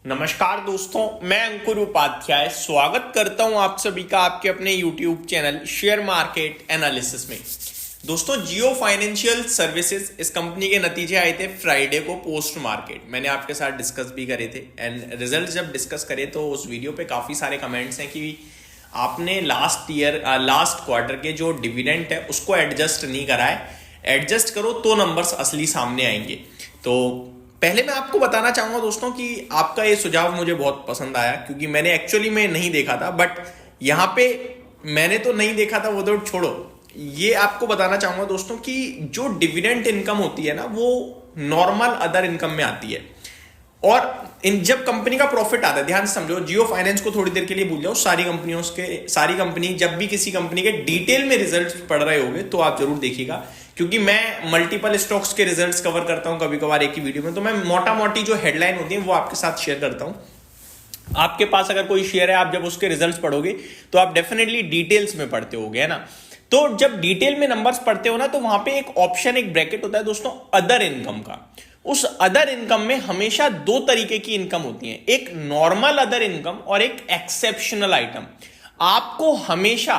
नमस्कार दोस्तों, मैं अंकुर उपाध्याय स्वागत करता हूं आप सभी का आपके अपने YouTube channel share market analysis में। दोस्तों, जियो फाइनेंशियल सर्विसेज इस कंपनी के नतीजे आए थे फ्राइडे को पोस्ट मार्केट। मैंने आपके साथ डिस्कस भी करे थे एंड रिजल्ट जब डिस्कस करे तो उस वीडियो पे काफ़ी सारे कमेंट्स हैं कि आपने लास्ट क्वार्टर के जो डिविडेंड है उसको एडजस्ट नहीं करा है, एडजस्ट करो तो नंबर्स असली सामने आएंगे। तो पहले मैं आपको बताना चाहूंगा दोस्तों कि आपका ये सुझाव मुझे बहुत पसंद आया, क्योंकि मैंने एक्चुअली में नहीं देखा था, बट यहाँ पे मैंने तो नहीं देखा था, वो तो छोड़ो। ये आपको बताना चाहूंगा दोस्तों कि जो डिविडेंड इनकम होती है ना, वो नॉर्मल अदर इनकम में आती है। और जब कंपनी का प्रॉफिट आता है, ध्यान से समझो, जियो फाइनेंस को थोड़ी देर के लिए भूल जाओ, सारी कंपनी जब भी किसी कंपनी के डिटेल में रिजल्ट्स पढ़ रहे होगे तो आप जरूर देखिएगा, क्योंकि मैं मल्टीपल स्टॉक्स के रिजल्ट्स कवर करता हूं कभी कभार एक ही वीडियो में। तो मैं मोटा मोटी जो हेडलाइन होती है वो आपके साथ शेयर करता हूं। आपके पास अगर कोई शेयर है, आप जब उसके रिजल्ट्स पढ़ोगे तो आप डेफिनेटली डिटेल्स में पढ़ते होगे, है ना। तो जब डिटेल में नंबर्स पढ़ते हो ना, तो वहां पे एक ऑप्शन, एक ब्रैकेट होता है दोस्तों अदर इनकम का। उस अदर इनकम में हमेशा दो तरीके की इनकम होती है, एक नॉर्मल अदर इनकम और एक एक्सेप्शनल आइटम। आपको हमेशा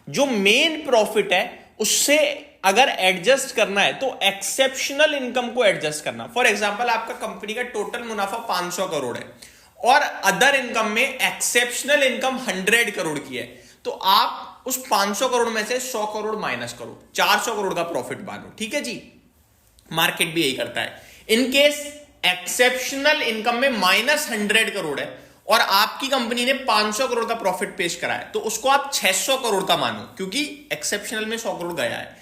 जो मेन प्रॉफिट है उससे अगर एडजस्ट करना है तो एक्सेप्शनल इनकम को एडजस्ट करना। फॉर एग्जांपल, आपका कंपनी का टोटल मुनाफा 500 करोड़ है और अदर इनकम में एक्सेप्शनल इनकम 100 करोड़ की है, तो आप उस 500 करोड़ में से 100 करोड़ माइनस करो, 400 करोड़ का प्रॉफिट मानो। ठीक है जी, मार्केट भी यही करता है। इनकेस एक्सेप्शनल इनकम में -100 करोड़ है और आपकी कंपनी ने 500 करोड़ का प्रॉफिट पेश करा है, तो उसको आप 600 करोड़ का मानो, क्योंकि एक्सेप्शनल में 100 करोड़ गया है।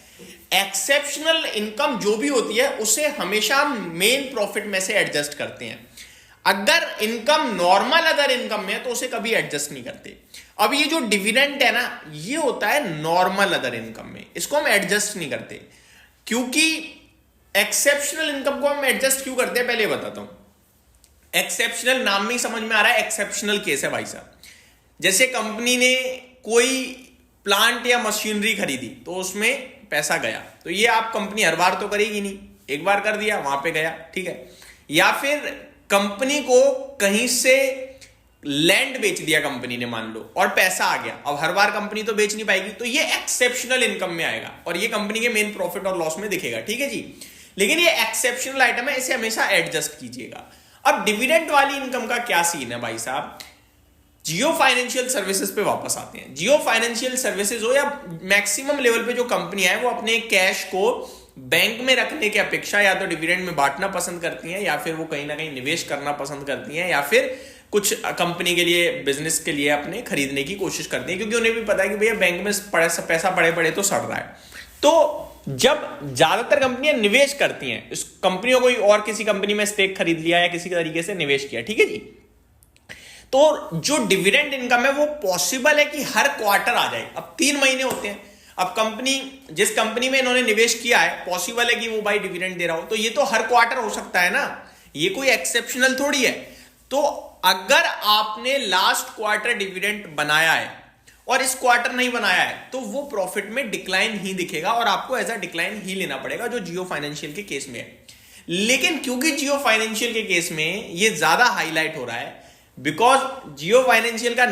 एक्सेप्शनल इनकम जो भी होती है उसे हमेशा मेन प्रॉफिट में से एडजस्ट करते हैं। अगर इनकम नॉर्मल अदर इनकम में है तो उसे कभी एडजस्ट नहीं करते। अब ये जो डिविडेंड है ना, ये होता है नॉर्मल अदर इनकम में, इसको हम एडजस्ट नहीं करते। क्योंकि एक्सेप्शनल इनकम को हम एडजस्ट क्यों करते हैं, पहले बताता हूं। एक्सेप्शनल नाम में ही समझ में आ रहा है, एक्सेप्शनल केस है भाई साहब। जैसे कंपनी ने कोई प्लांट या मशीनरी खरीदी तो उसमें पैसा गया, तो ये आप कंपनी हर बार तो करेगी नहीं, एक बार कर दिया वहां पे गया, ठीक है। या फिर कंपनी को कहीं से लैंड बेच दिया कंपनी ने मान लो, और पैसा आ गया, अब हर बार कंपनी तो बेच नहीं पाएगी, तो ये एक्सेप्शनल इनकम में आएगा और ये कंपनी के मेन प्रॉफिट और लॉस में दिखेगा, ठीक है जी। लेकिन ये एक्सेप्शनल आइटम है, इसे हमेशा एडजस्ट कीजिएगा। अब डिविडेंड वाली इनकम का क्या सीन है भाई साहब, जियो फाइनेंशियल सर्विसेज पे वापस आते हैं। जियो फाइनेंशियल सर्विसेज हो या मैक्सिमम लेवल पे जो कंपनियां हैं, वो अपने कैश को बैंक में रखने की अपेक्षा या तो डिविडेंड में बांटना पसंद करती हैं, या फिर वो कहीं ना कहीं निवेश करना पसंद करती हैं, या फिर कुछ कंपनी के लिए, बिजनेस के लिए अपने खरीदने की कोशिश करती हैं, क्योंकि उन्हें भी पता है कि भैया बैंक में पैसा पड़े पड़े तो सड़ रहा है। तो जब ज्यादातर कंपनियां निवेश करती हैं, इस कंपनियों कोई और किसी कंपनी में स्टेक खरीद लिया या किसी तरीके से निवेश किया, ठीक है जी, तो जो डिविडेंड इनकम है वो पॉसिबल है कि हर क्वार्टर आ जाए। अब 3 महीने होते हैं, अब जिस कंपनी में इन्होंने निवेश किया है, पॉसिबल है कि वो भाई डिविडेंड दे रहा हो, तो ये तो हर क्वार्टर हो सकता है ना, ये कोई एक्सेप्शनल थोड़ी है। तो अगर आपने लास्ट क्वार्टर डिविडेंड बनाया है और इस क्वार्टर नहीं बनाया है, तो वो प्रॉफिट में डिक्लाइन ही दिखेगा और आपको एज अ डिक्लाइन ही लेना पड़ेगा, जो जियो फाइनेंशियल के केस में है। लेकिन क्योंकि जियो फाइनेंशियल के केस में ये ज्यादा हाईलाइट हो रहा है, बिकॉज जियो फाइनेंशियल का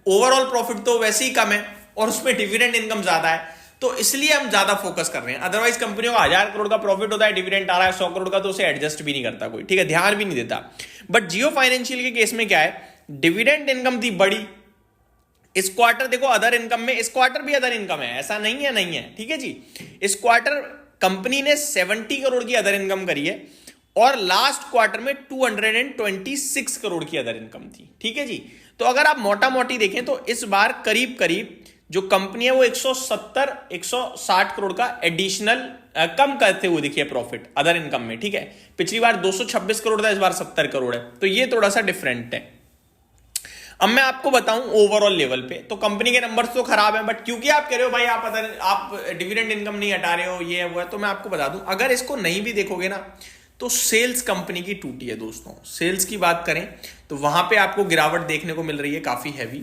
ओवरऑल प्रॉफिट तो वैसे ही कम है और उसमें डिविडेंड इनकम ज्यादा है, तो इसलिए हम ज्यादा फोकस कर रहे हैं। अदरवाइज कंपनियों का 1000 करोड़ का प्रॉफिट होता है, डिविडेंड आ रहा है 100 करोड़ का, तो उसे एडजस्ट भी नहीं करता कोई, ठीक है, ध्यान भी नहीं देता। बट जियो फाइनेंशियल के केस में क्या है, डिविडेंड इनकम थी बड़ी, इस क्वार्टर देखो अदर इनकम में, इस क्वार्टर भी अदर इनकम है, ऐसा नहीं है, ठीक है जी। इस क्वार्टर कंपनी ने 70 करोड़ की अदर इनकम करी है और लास्ट क्वार्टर में 226 करोड़ की अदर इनकम थी, ठीक है जी। तो अगर आप मोटा मोटी देखें तो इस बार करीब करीब जो कंपनी है वो 160 करोड़ का एडिशनल कम करते हुए दिखिए प्रॉफिट अदर इनकम में, ठीक है। पिछली बार 226 करोड़ था, इस बार 70 करोड़ है, तो ये थोड़ा सा डिफरेंट है। अब मैं आपको बताऊं ओवरऑल लेवल पे, तो कंपनी के नंबर्स तो खराब हैं, बट क्योंकि आप कह रहे हो भाई आप डिविडेंड इनकम नहीं हटा रहे हो, ये है वो है, तो मैं आपको बता दूं, अगर इसको नहीं भी देखोगे ना, तो सेल्स कंपनी की टूटी है दोस्तों। सेल्स की बात करें तो वहां पे आपको गिरावट देखने को मिल रही है काफी हैवी।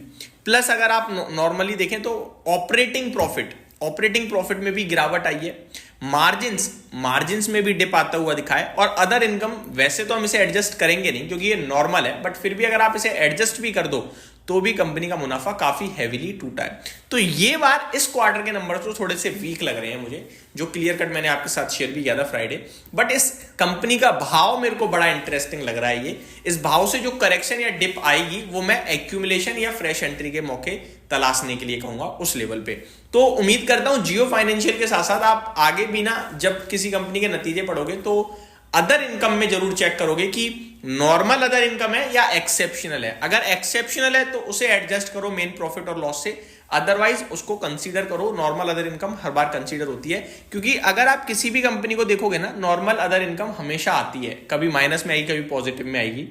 प्लस अगर आप नॉर्मली देखें तो ऑपरेटिंग प्रॉफिट ऑपरेटिंग प्रॉफिट में भी गिरावट आई है, मार्जिन्स में भी डिप आता हुआ दिखा है, और अदर इनकम वैसे तो हम इसे एडजस्ट करेंगे नहीं क्योंकि ये नॉर्मल है, बट फिर भी अगर आप इसे एडजस्ट भी कर दो तो भी कंपनी का मुनाफा काफी हैवीली टूटा है। तो ये बार इस क्वार्टर के नंबर तो थोड़े से वीक लग रहे हैं मुझे, जो क्लियर कट मैंने आपके साथ शेयर भी किया था फ्राइडे। बट इस कंपनी का भाव मेरे को बड़ा इंटरेस्टिंग लग रहा है। ये इस भाव से जो करेक्शन या डिप आएगी वो मैं एक्यूमुलेशन या फ्रेश एंट्री के मौके तलाशने के लिए कहूंगा उस लेवल पे। तो उम्मीद करता हूं जियो फाइनेंशियल के साथ साथ आप आगे भी ना, जब किसी कंपनी के नतीजे पढ़ोगे तो अदर इनकम में जरूर चेक करोगे कि नॉर्मल अदर इनकम है या एक्सेप्शनल है। अगर एक्सेप्शनल है तो उसे एडजस्ट करो मेन प्रॉफिट और लॉस से, अदरवाइज उसको कंसीडर करो। नॉर्मल अदर इनकम हर बार कंसीडर होती है, क्योंकि अगर आप किसी भी कंपनी को देखोगे ना, नॉर्मल अदर इनकम हमेशा आती है, कभी माइनस में आएगी कभी पॉजिटिव में आएगी,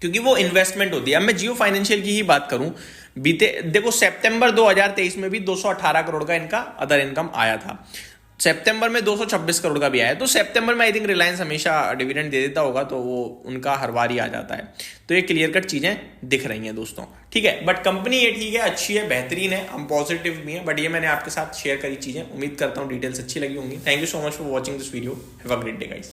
क्योंकि वो इन्वेस्टमेंट होती है। अब मैं जियो फाइनेंशियल की ही बात करूं, देखो सितंबर 2023 में भी 218 करोड़ का इनका अदर इनकम आया था, सितंबर में 226 करोड़ का भी आया। तो सितंबर में आई थिंक रिलायंस हमेशा डिविडेंड दे देता होगा, तो वो उनका हर बार ही आ जाता है। तो ये क्लियर कट चीजें दिख रही हैं दोस्तों, ठीक है। बट कंपनी ये ठीक है, अच्छी है, बेहतरीन है, हम पॉजिटिव भी हैं। बट ये मैंने आपके साथ शेयर करी चीजें, उम्मीद करता हूँ डिटेल्स अच्छी लगी होंगी। Thank you so much for watching this video, have a great day guys.